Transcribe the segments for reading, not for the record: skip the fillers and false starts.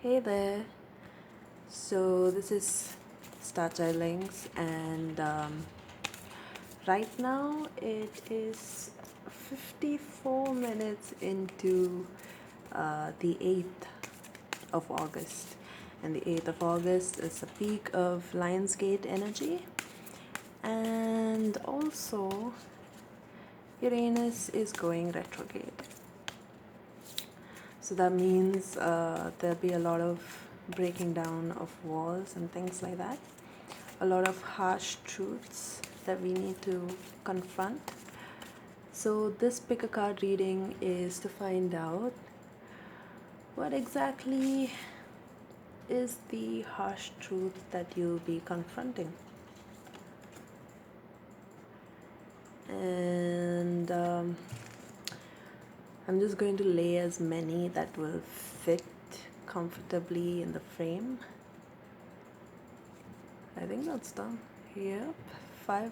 Hey there. So this is Star Child Links, and right now it is 54 minutes into the 8th of August, and the 8th of August is the peak of Lionsgate energy, and also Uranus is going retrograde. So that means there'll be a lot of breaking down of walls and things like that. A lot of harsh truths that we need to confront. So this pick a card reading is to find out what exactly is the harsh truth that you'll be confronting. And I'm just going to lay as many that will fit comfortably in the frame. I think that's done. Yep, 5.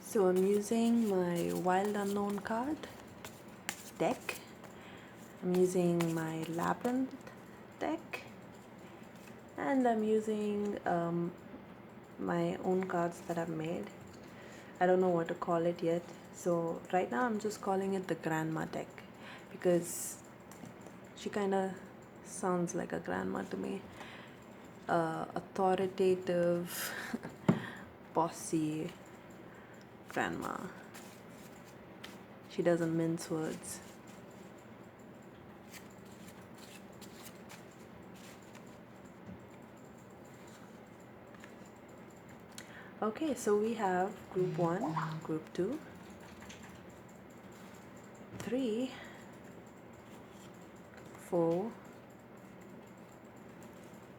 So I'm using my Wild Unknown card deck. I'm using my Labyrinth deck. And I'm using my own cards that I've made. I don't know what to call it yet. So right now I'm just calling it the Grandma deck because she kind of sounds like a grandma to me. Authoritative, bossy grandma. She doesn't mince words. Okay, so we have group 1, group 2, 3, 4,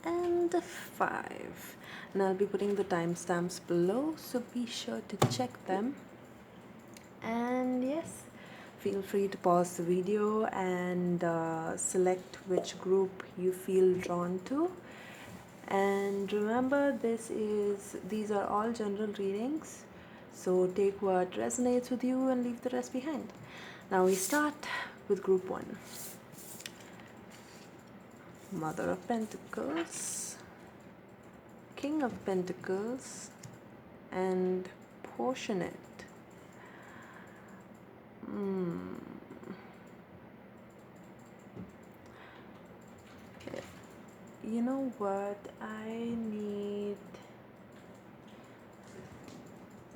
and 5. And I'll be putting the timestamps below, so be sure to check them. And yes, feel free to pause the video and select which group you feel drawn to. And remember, these are all general readings, so take what resonates with you and leave the rest behind. Now we start with group 1. Mother of Pentacles, King of Pentacles, and Portionate. Okay. You know what? I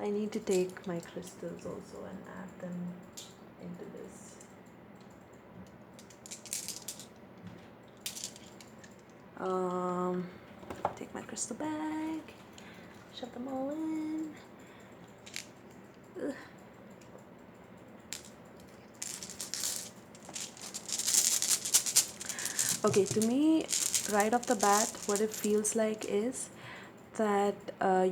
need to take my crystals also and add them into this. Take my crystal bag, shove them all in. Ugh. Okay, to me, right off the bat, what it feels like is that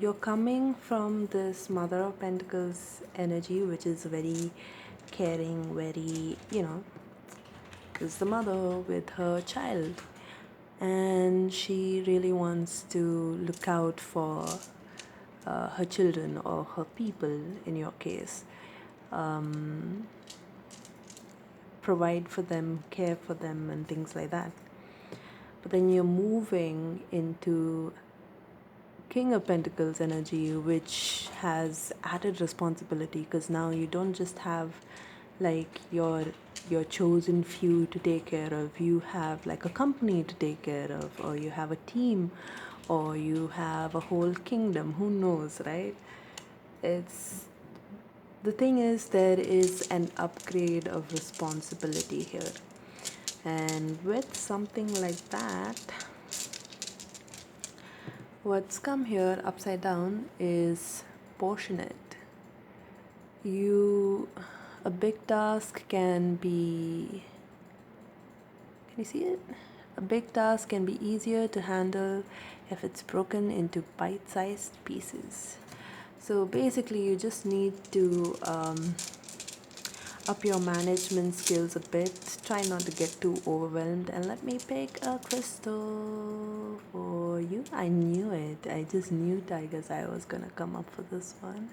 you're coming from this Mother of Pentacles energy, which is very caring, very, is the mother with her child. And she really wants to look out for her children or her people, in your case. Provide for them, care for them, and things like that. But then you're moving into King of Pentacles energy, which has added responsibility, because now you don't just have like your chosen few to take care of. You have like a company to take care of, or you have a team, or you have a whole kingdom. Who knows, right? The thing is, there is an upgrade of responsibility here, and with something like that, what's come here upside down is Portionate. A big task can be, can you see it? A big task can be easier to handle if it's broken into bite-sized pieces. So basically you just need to up your management skills a bit. Try not to get too overwhelmed, and let me pick a crystal for you. I knew it. I just knew Tiger's Eye was gonna come up for this one.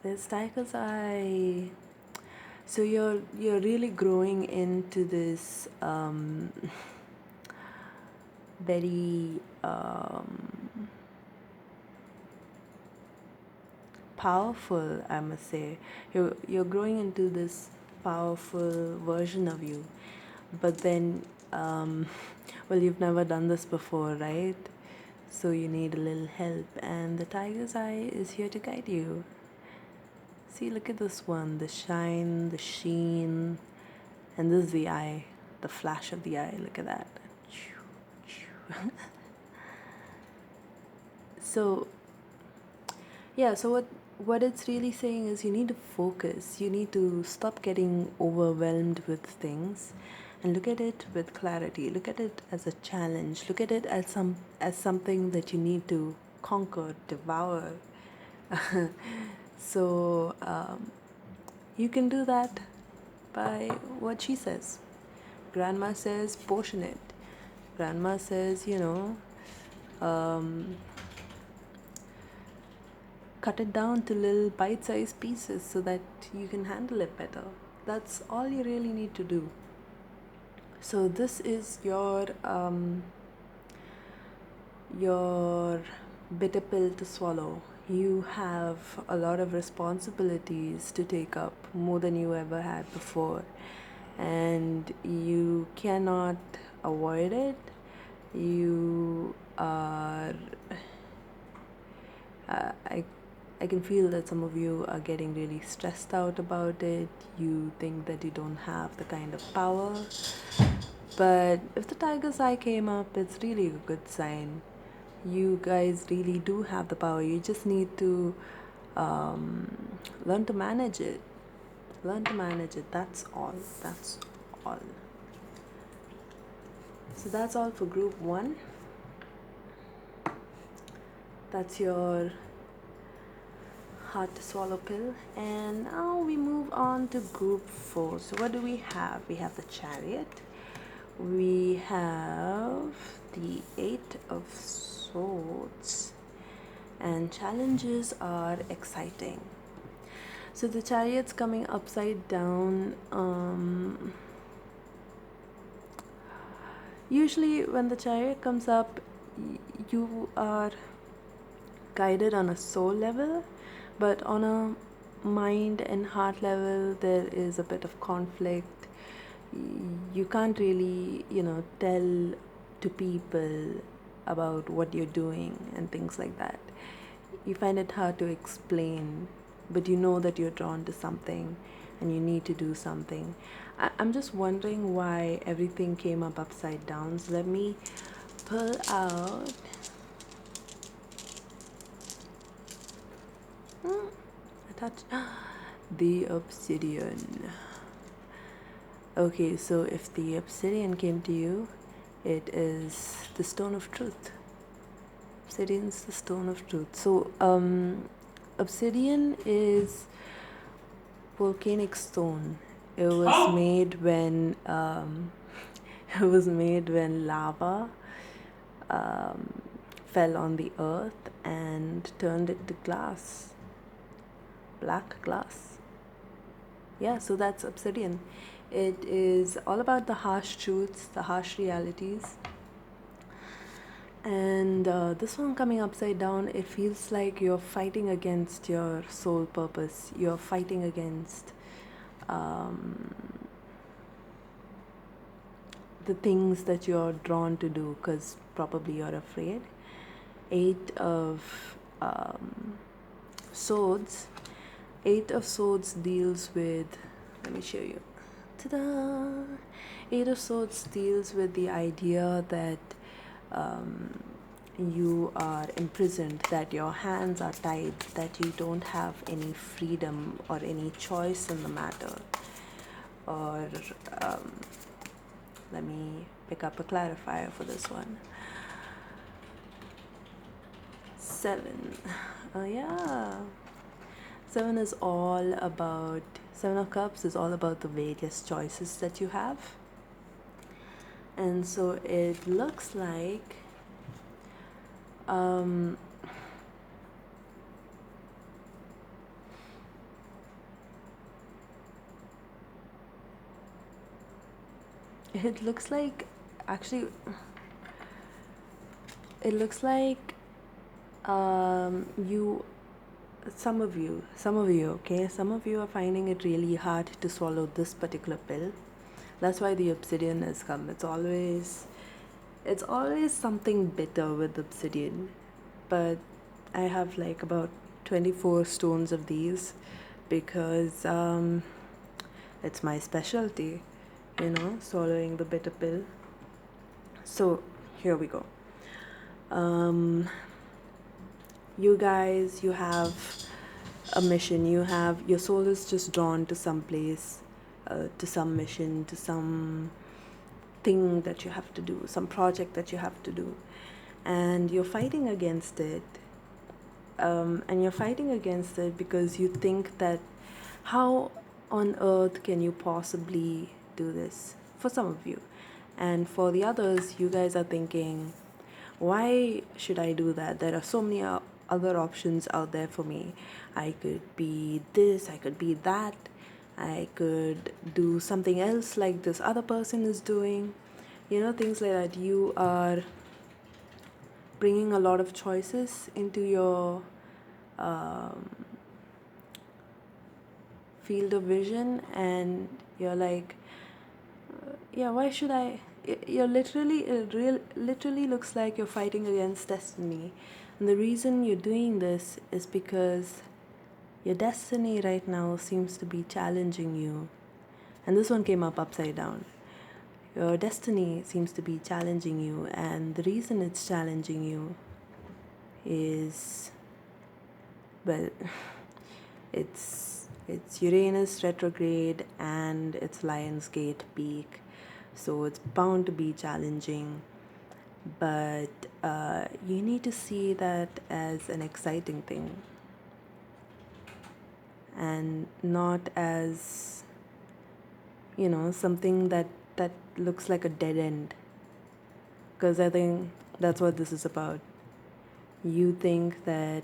This tiger's eye. So you're really growing into this very powerful, I must say. You're growing into this powerful version of you, but then well, you've never done this before, right? So you need a little help, and the tiger's eye is here to guide you. See, look at this one, the shine, the sheen, and this is the eye, the flash of the eye. Look at that. So yeah, so what it's really saying is you need to focus. You need to stop getting overwhelmed with things and look at it with clarity. Look at it as a challenge. Look at it as something that you need to conquer, devour. So you can do that by what she says. Grandma says portion it. Grandma says, cut it down to little bite-sized pieces so that you can handle it better. That's all you really need to do. So this is your bitter pill to swallow. You have a lot of responsibilities to take up, more than you ever had before, and you cannot avoid it. You are I can feel that some of you are getting really stressed out about it. You think that you don't have the kind of power. But if the tiger's eye came up, it's really a good sign. You guys really do have the power. You just need to learn to manage it. Learn to manage it. That's all. That's all. So that's all for group 1. That's your hard to swallow pill. And now we move on to group 4. So what do we have? We have the Chariot. We have the 8 of Swords. And challenges are exciting. So the Chariot's coming upside down. Usually when the Chariot comes up, you are guided on a soul level, but on a mind and heart level there is a bit of conflict. You can't really tell to people about what you're doing and things like that. You find it hard to explain, but you know that you're drawn to something and you need to do something. I'm just wondering why everything came up upside down. So let me pull out the obsidian. Okay, so if the obsidian came to you, it is the stone of truth. Obsidian's the stone of truth. So obsidian is volcanic stone. It was made when lava fell on the earth and turned it to glass. Black glass. Yeah, so that's obsidian. It is all about the harsh truths, the harsh realities. And this one coming upside down, it feels like you're fighting against your soul purpose. You're fighting against the things that you're drawn to do, because probably you're afraid. 8 of Swords. 8 of Swords deals with, let me show you. Ta-da! 8 of Swords deals with the idea that you are imprisoned, that your hands are tied, that you don't have any freedom or any choice in the matter. Or let me pick up a clarifier for this one. 7. Yeah. 7 is all about, 7 of Cups is all about the various choices that you have. And so it looks like It looks like, actually, it looks like you, some of you, okay, some of you are finding it really hard to swallow this particular pill. That's why the obsidian has come. It's always something bitter with obsidian, but I have like about 24 stones of these because it's my specialty, swallowing the bitter pill. So here we go. Um, you guys, you have a mission. Your soul is just drawn to some place, to some mission, to some thing that you have to do, some project that you have to do, and you're fighting against it. And you're fighting against it because you think that how on earth can you possibly do this, for some of you. And for the others, you guys are thinking, why should I do that? There are so many other options out there for me. I could be this, I could be that, I could do something else like this other person is doing. Things like that. You are bringing a lot of choices into your um, field of vision, and you're like, yeah, why should I? You're literally looks like you're fighting against destiny. And the reason you're doing this is because your destiny right now seems to be challenging you. And this one came up upside down. Your destiny seems to be challenging you, and the reason it's challenging you is, well, it's Uranus retrograde and it's Lionsgate peak, so it's bound to be challenging. But you need to see that as an exciting thing, and not as something that looks like a dead end. Because I think that's what this is about. You think that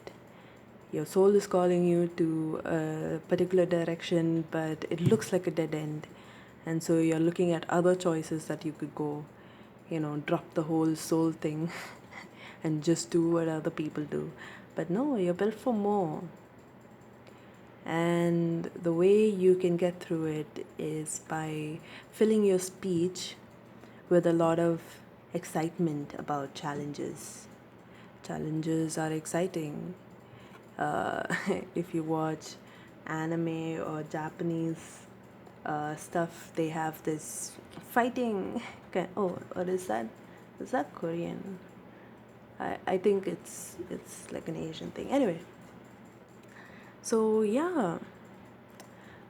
your soul is calling you to a particular direction, but it looks like a dead end. And so you're looking at other choices that you could go, drop the whole soul thing and just do what other people do. But no, you're built for more. And the way you can get through it is by filling your speech with a lot of excitement about challenges. Challenges are exciting. Uh, if you watch anime or Japanese stuff, they have this fighting. Oh, or is that Korean? I think it's like an Asian thing. Anyway, so yeah,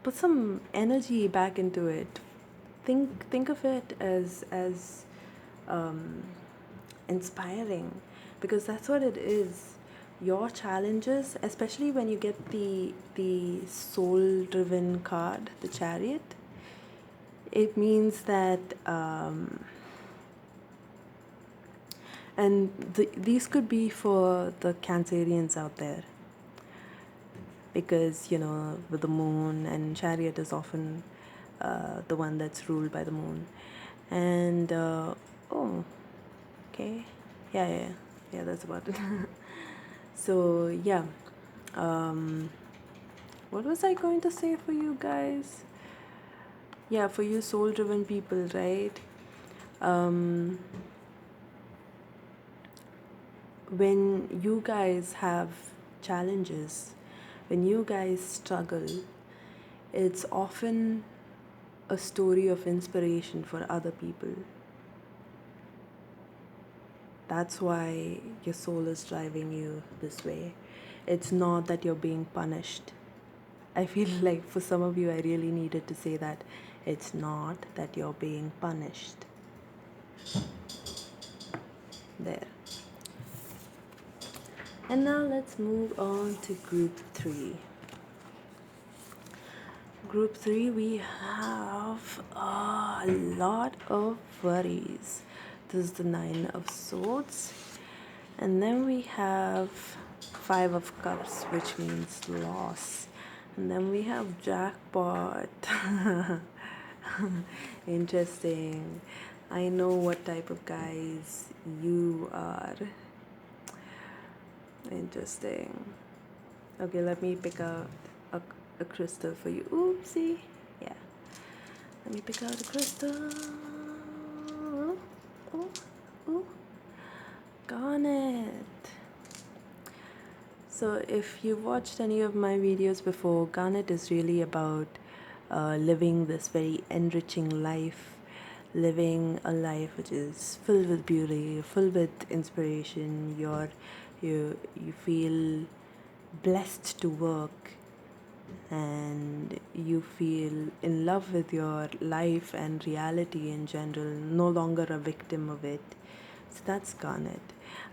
put some energy back into it. Think of it as um, inspiring, because that's what it is. Your challenges, especially when you get the soul driven card, the Chariot, it means that and these could be for the Cancerians out there, because with the moon, and Chariot is often the one that's ruled by the moon. And oh, okay, yeah, that's about it. So yeah, what was I going to say for you guys? Yeah, for you soul driven people, right? um, when you guys have challenges, when you guys struggle, it's often a story of inspiration for other people. That's why your soul is driving you this way. It's not that you're being punished. I feel like for some of you, I really needed to say that. It's not that you're being punished. There. And now let's move on to group 3. Group 3, we have a lot of worries. This is the 9 of Swords. And then we have 5 of Cups, which means loss. And then we have Jackpot. Interesting. I know what type of guys you are. Interesting. Okay, let me pick out a crystal for you. Oopsie. Yeah. Let me pick out a crystal. Oh, oh, garnet. So, if you've watched any of my videos before, garnet is really about living this very enriching life, living a life which is filled with beauty, filled with inspiration. You feel blessed to work, and you feel in love with your life and reality in general, no longer a victim of it. So that's garnet.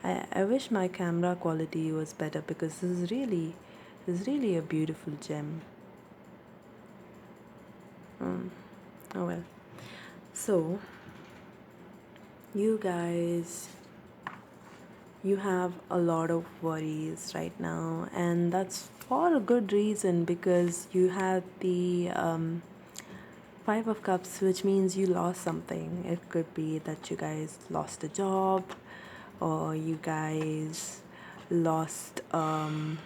I wish my camera quality was better because this is really a beautiful gem. Oh well. So you guys, you have a lot of worries right now, and that's for a good reason because you had the Five of Cups, which means you lost something. It could be that you guys lost a job, or you guys lost, well,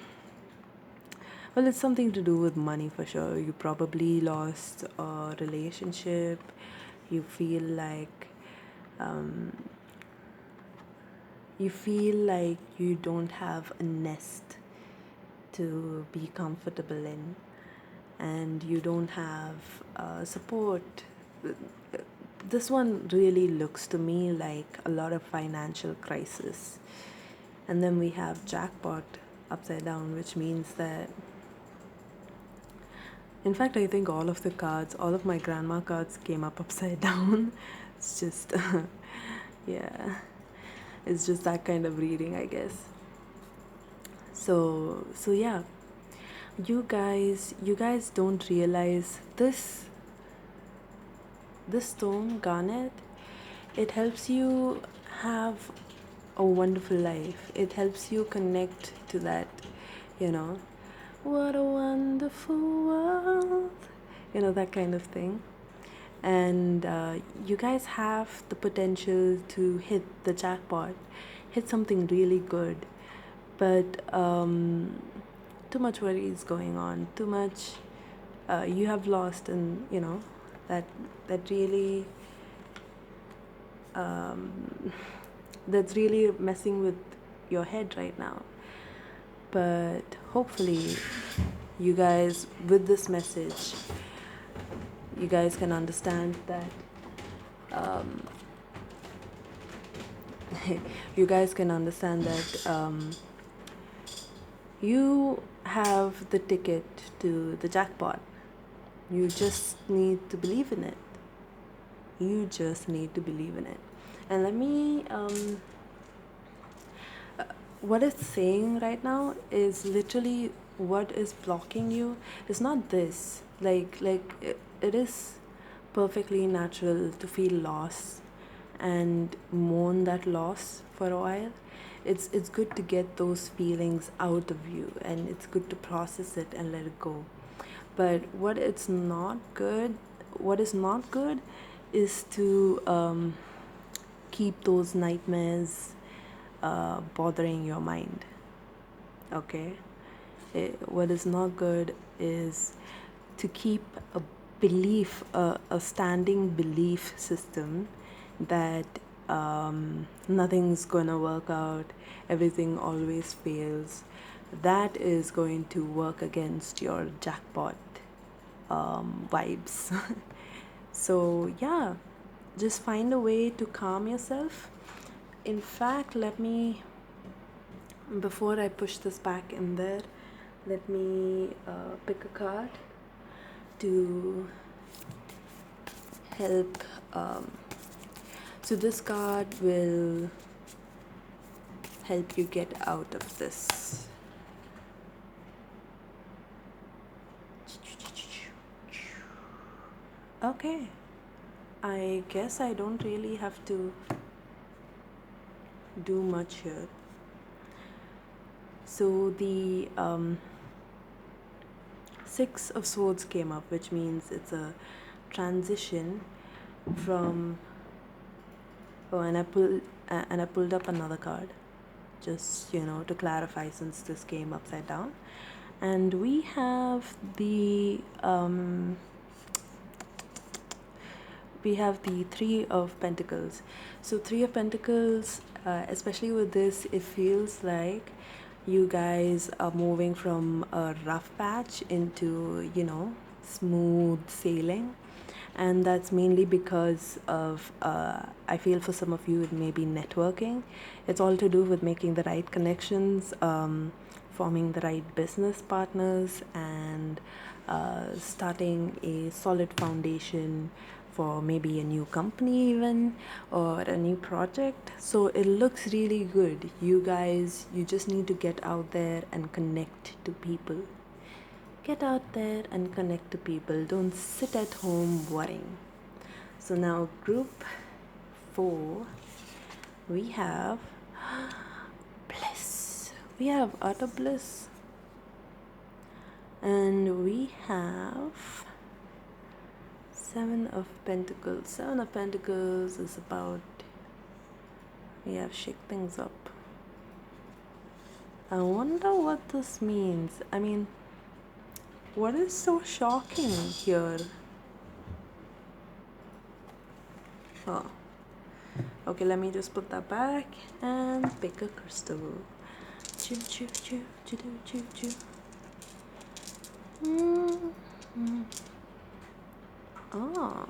it's something to do with money for sure. You probably lost a relationship. You feel like, you don't have a nest to be comfortable in, and you don't have support. This one really looks to me like a lot of financial crisis. And then we have jackpot upside down, which means that, in fact, I think all of the cards, all of my grandma cards came up upside down. It's just, yeah, it's just that kind of reading, I guess. So yeah, you guys don't realize this stone garnet, it helps you have a wonderful life. It helps you connect to that, you know, what a wonderful world, that kind of thing. And you guys have the potential to hit the jackpot, hit something really good, but too much worry is going on, too much you have lost, and that that really that's really messing with your head right now. But hopefully, you guys, with this message, you guys can understand that you guys can understand that you have the ticket to the jackpot. You just need to believe in it. You just need to believe in it. And let me what it's saying right now is literally what is blocking you is not this. It is perfectly natural to feel loss and mourn that loss for a while. It's good to get those feelings out of you, and it's good to process it and let it go. But what is not good is to keep those nightmares bothering your mind. Okay? What is not good is to keep a standing belief system that nothing's gonna work out, everything always fails. That is going to work against your jackpot vibes. So, yeah, just find a way to calm yourself. In fact, before I push this back in there, let me pick a card to help. So, this card will help you get out of this. Okay, I guess I don't really have to do much here. So the Six of Swords came up, which means it's a transition from. Oh, and I pulled up another card, just to clarify, since this came upside down, and we have the Three of Pentacles. So Three of Pentacles, especially with this, it feels like you guys are moving from a rough patch into smooth sailing, and that's mainly because of I feel for some of you it may be networking. It's all to do with making the right connections, forming the right business partners, and starting a solid foundation for maybe a new company even, or a new project. So it looks really good. You guys, you just need to get out there and connect to people. Get out there and connect to people. Don't sit at home worrying. So now group 4, we have bliss. We have utter bliss. And we have Seven of Pentacles. Seven of Pentacles is about, we have shake things up. I wonder what this means. I mean, what is so shocking here? Oh. Okay, let me just put that back and pick a crystal. Choo choo choo choo choo choo. Ah.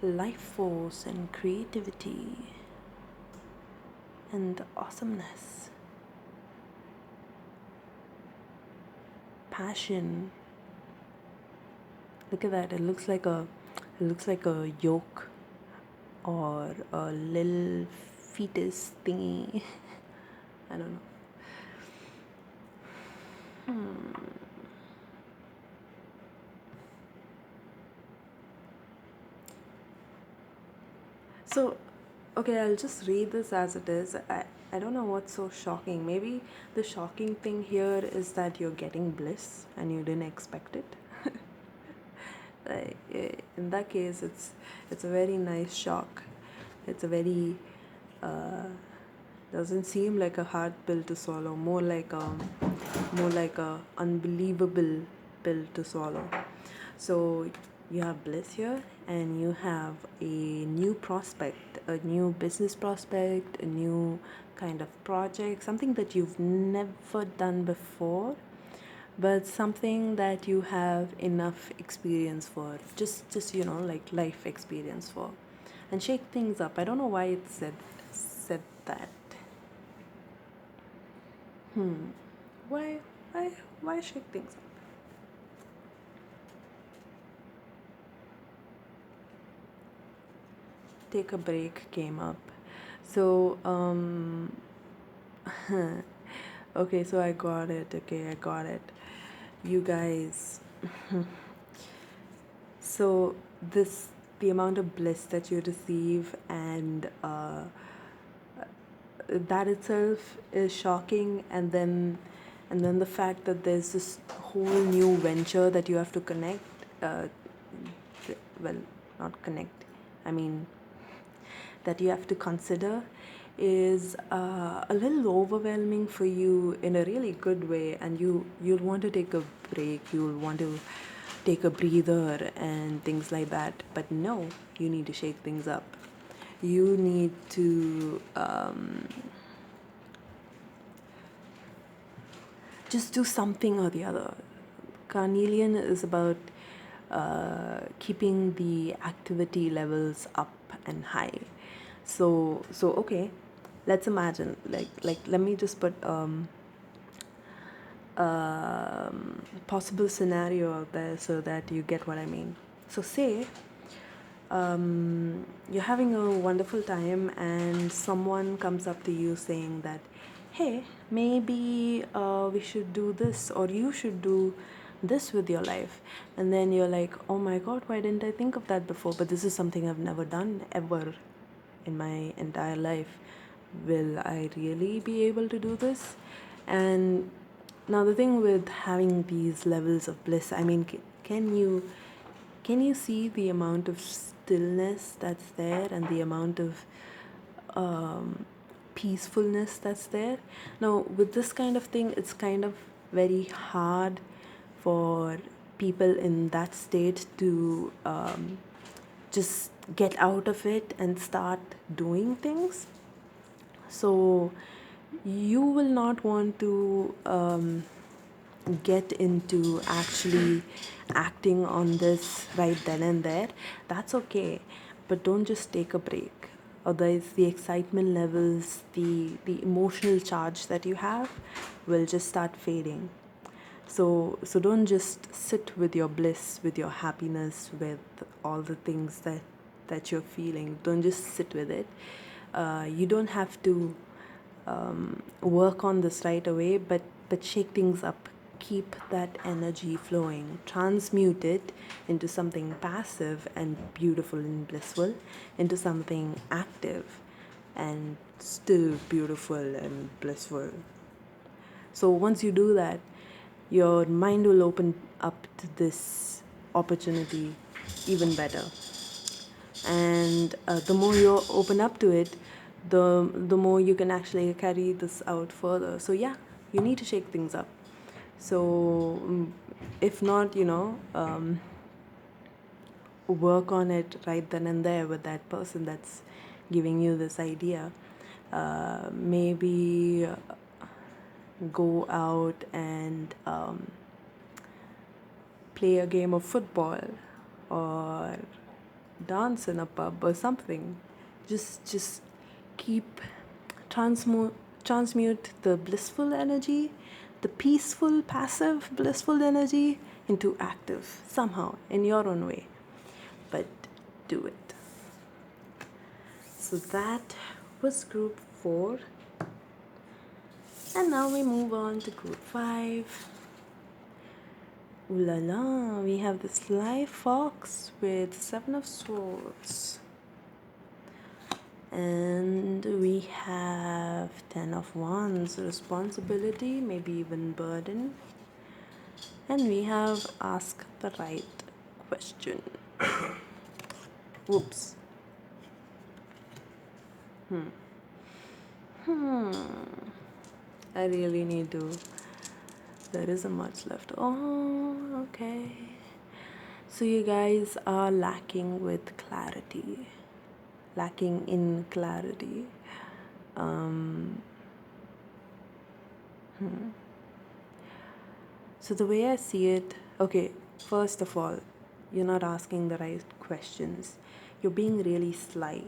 Life force and creativity and awesomeness. Passion. Look at that. It looks like a yolk or a little fetus thingy. I don't know. So, okay, I'll just read this as it is. I don't know what's so shocking. Maybe the shocking thing here is that you're getting bliss and you didn't expect it. In that case, it's a very nice shock. It's a very doesn't seem like a hard pill to swallow. More like a unbelievable pill to swallow. So you have bliss here, and you have a new prospect, a new business prospect, a new kind of project, something that you've never done before, but something that you have enough experience for, just like life experience for. And shake things up. I don't know why it said that. Why why shake things up? Take a break came up. So okay, so I got it. You guys. So the amount of bliss that you receive, and that itself is shocking, and then the fact that there's this whole new venture that you have to connect, well, not connect, I mean that you have to consider, is a little overwhelming for you in a really good way, and you'll want to take a break, you'll want to take a breather and things like that. But no, you need to shake things up. You need to just do something or the other. Carnelian is about keeping the activity levels up and high. So okay, let's imagine, like let me just put possible scenario out there so that you get what I mean. So say you're having a wonderful time, and someone comes up to you saying that, hey, maybe we should do this, or you should do this with your life. And then you're like, oh my god, why didn't I think of that before? But this is something I've never done ever in my entire life. Will I really be able to do this? And now the thing with having these levels of bliss, I mean, can can you see the amount of stillness that's there and the amount of peacefulness that's there? Now, with this kind of thing, it's kind of very hard for people in that state to just get out of it and start doing things. So you will not want to get into actually acting on this right then and there. That's okay, but don't just take a break. Otherwise, the excitement levels, the emotional charge that you have will just start fading. So don't just sit with your bliss, with your happiness, with all the things that you're feeling. Don't just sit with it. You don't have to work on this right away, but shake things up. Keep that energy flowing. Transmute it into something passive and beautiful and blissful, into something active and still beautiful and blissful. So once you do that, your mind will open up to this opportunity even better. And the more you open up to it, the more you can actually carry this out further. So yeah, you need to shake things up. So if not, work on it right then and there with that person that's giving you this idea. Maybe go out and play a game of football or dance in a pub or something. Just keep transmute the blissful energy, the peaceful passive blissful energy into active somehow in your own way, but do it. So that was group 4, and now we move on to group 5. Ooh la la, we have this sly fox with 7 of swords. And we have 10 of wands, responsibility, maybe even burden. And we have ask the right question. Whoops. I really need to. There isn't much left. Oh, okay. So you guys are lacking with clarity. Lacking in clarity. So the way I see it, okay, first of all, you're not asking the right questions. You're being really sly.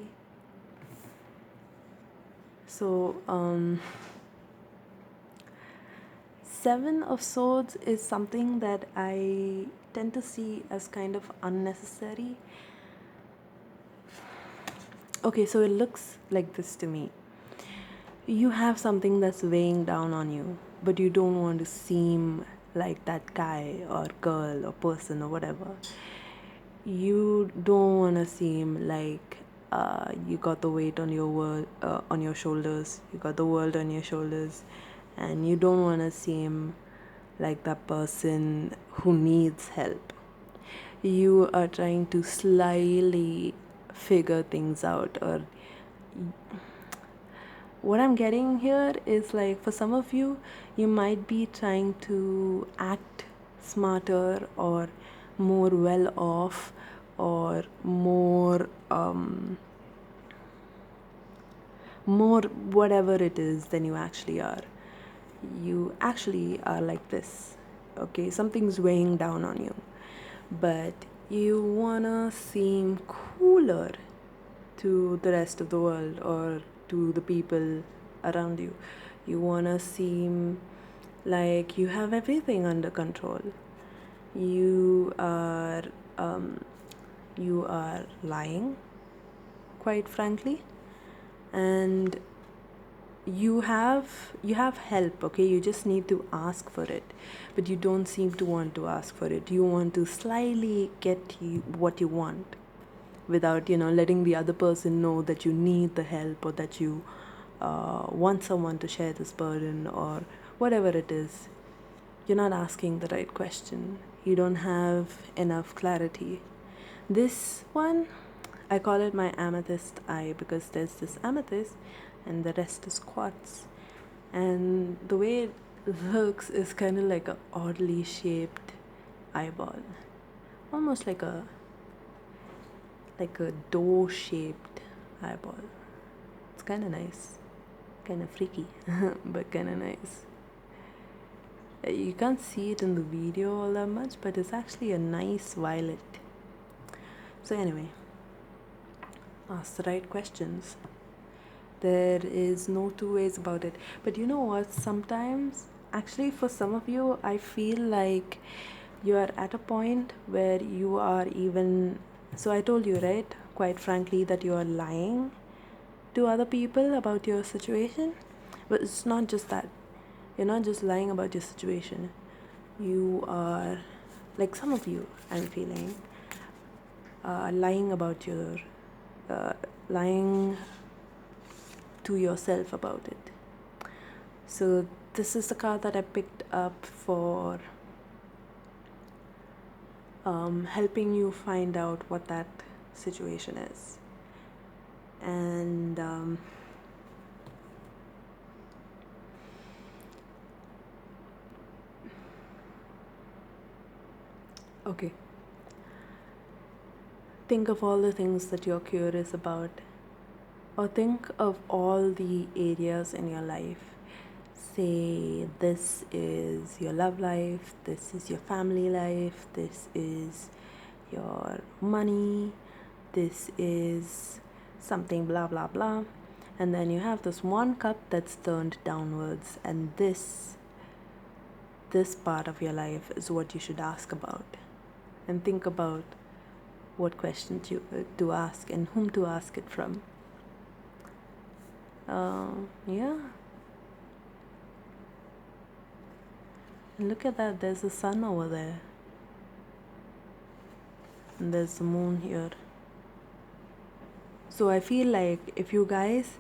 So, 7 of swords is something that I tend to see as kind of unnecessary. Okay, so it looks like this to me. You have something that's weighing down on you, but you don't want to seem like that guy or girl or person or whatever. You don't want to seem like you got the weight on your shoulders. You got the world on your shoulders, and you don't want to seem like that person who needs help. You are trying to slyly figure things out, or what I'm getting here is like, for some of you, you might be trying to act smarter or more well off or more whatever it is than you actually are. You actually are like this. Okay, something's weighing down on you, but you wanna seem cooler to the rest of the world or to the people around you. You wanna seem like you have everything under control. You are lying, quite frankly, and you have help. Okay, you just need to ask for it, but you don't seem to want to ask for it. You want to slyly get what you want without letting the other person know that you need the help, or that you want someone to share this burden, or whatever it is. You're not asking the right question. You don't have enough clarity. This one, I call it my amethyst eye because there's this amethyst and the rest is quartz. And the way it looks is kind of like a oddly shaped eyeball, almost like a dough shaped eyeball. It's kind of nice, kind of freaky, but kind of nice. You can't see it in the video all that much, but it's actually a nice violet. So anyway, ask the right questions. There is no two ways about it. But you know what? Sometimes, actually, for some of you, I feel like you are at a point where you are even. So I told you, right? Quite frankly, that you are lying to other people about your situation. But it's not just that. You're not just lying about your situation. You are, like some of you, I'm feeling, lying about your, lying to yourself about it. So this is the card that I picked up for helping you find out what that situation is. And okay, think of all the things that you're curious about, or think of all the areas in your life. Say this is your love life, this is your family life, this is your money, this is something blah blah blah. And then you have this one cup that's turned downwards, and this part of your life is what you should ask about. And think about what questions you to ask and whom to ask it from. Yeah. And look at that, there's the sun over there. And there's the moon here. So I feel like if you guys,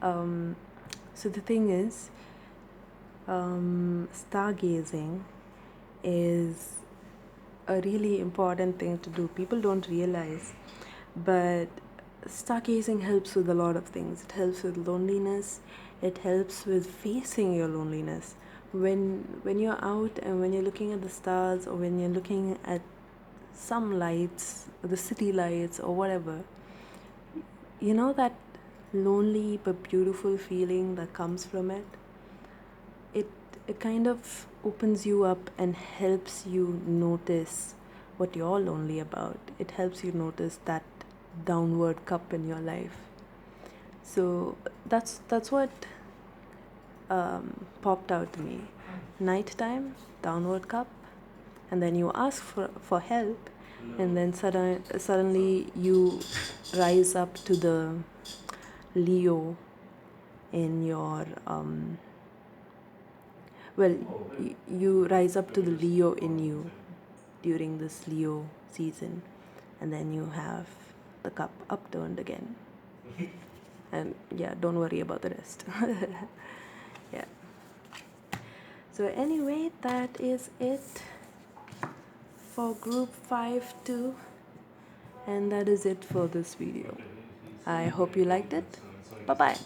so the thing is, stargazing is a really important thing to do. People don't realize, but stargazing helps with a lot of things. It helps with loneliness. It helps with facing your loneliness. When you're out and when you're looking at the stars, or when you're looking at some lights, the city lights or whatever, you know that lonely but beautiful feeling that comes from it? It kind of opens you up and helps you notice what you're lonely about. It helps you notice that downward cup in your life. So that's what popped out to me. Nighttime, downward cup, and then you ask for help, and then suddenly you rise up to the Leo in your you rise up to the Leo in you during this Leo season, and then you have the cup upturned again. And yeah, don't worry about the rest. Yeah. So anyway, that is it for group 5-2, and that is it for this video. I hope you liked it. Bye bye.